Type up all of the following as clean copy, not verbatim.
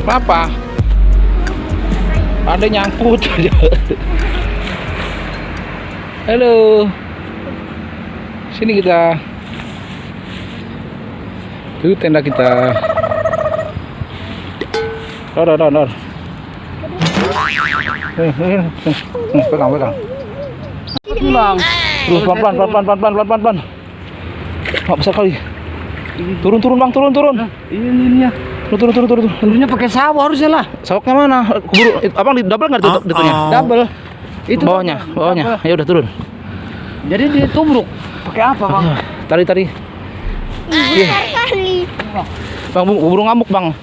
Apa? Ada nyangkut aja. Halo. Sini kita. Itu tenda kita. Dor. Pegang. Bang. Pelan. Nggak besar kali. Turun Bang, turun. Ini ya. Turun. Turunnya pakai sawo harusnya lah. Sawoknya mana? Keburu. Abang di double nggak ditutunya? Double. Itu Bawahnya. Ya udah turun. Jadi ditubruk. Pakai apa, Bang? Tari. Besar kali. Bang, burung ngamuk, Bang.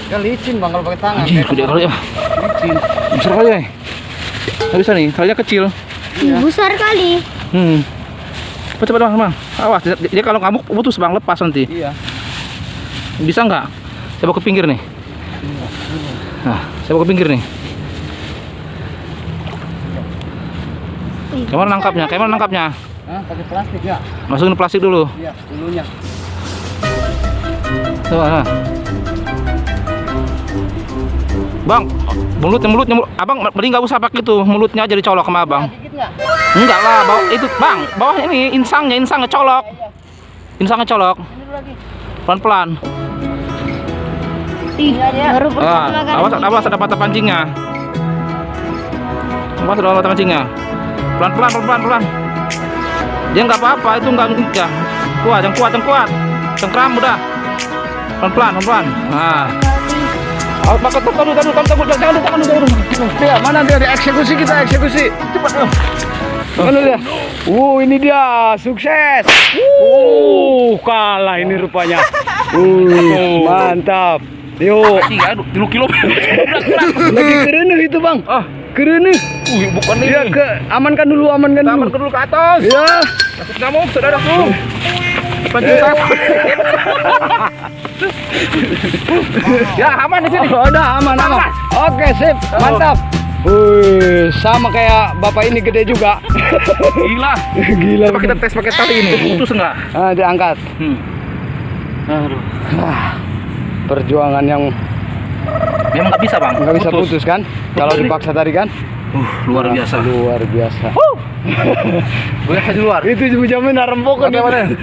Kan licin, Bang, kalau pakai tangan. Anjing, gede kali ya. Licin. Besar kali ya. Nggak bisa nih, talinya kecil. Iya. Besar kali. Cepat Bang. Awas, dia kalau ngamuk putus Bang, lepas nanti. Iya. Bisa nggak? Saya bawa ke pinggir nih. Nah, saya bawa ke pinggir nih. Kayak mana nangkapnya? Hah, pakai plastik ya? Masukin plastik dulu. Iya, dulunya. Coba. Bang, mulutnya. Abang mending nggak usah pakai itu, mulutnya aja dicolok sama Abang. Dikit nggak? Enggak lah, bawah itu, Bang. Bawah ini insangnya colok. Insangnya colok. Ini dulu lagi. Pelan-pelan. Baru pertama kali. Awas ada mata pancingnya. Awas ada mata pancingnya. Pelan-pelan. Dia nggak apa-apa, itu nggak ya. Yang kuat. Cengkram udah. Pelan-pelan. Nah. Awas pakai jangan. Ya, mana dia dieksekusi, kita eksekusi. Cepat. Mana dia? Ini dia, sukses. Kalah ini rupanya. Mantap. Yuk. Aduh, 3 kilo. Lagi kerenuh itu, Bang. Kerenuh. Bukan ini. Ya, amankan dulu. Taman dulu ke atas. Ya. Takut ngamuk, saudaraku. Ya, aman di sini. Udah aman. Oke, sip. Mantap. Sama kayak bapak ini gede juga. Gila. Coba kita tes pakai tali ini. Putus enggak? Diangkat. Aduh. Perjuangan yang Memang nggak bisa, Bang. nggak bisa putus kan? Kalau dipaksa tadi kan? Luar biasa. Luar biasa. Boleh di luar. Itu jamin rempok kan. Mati.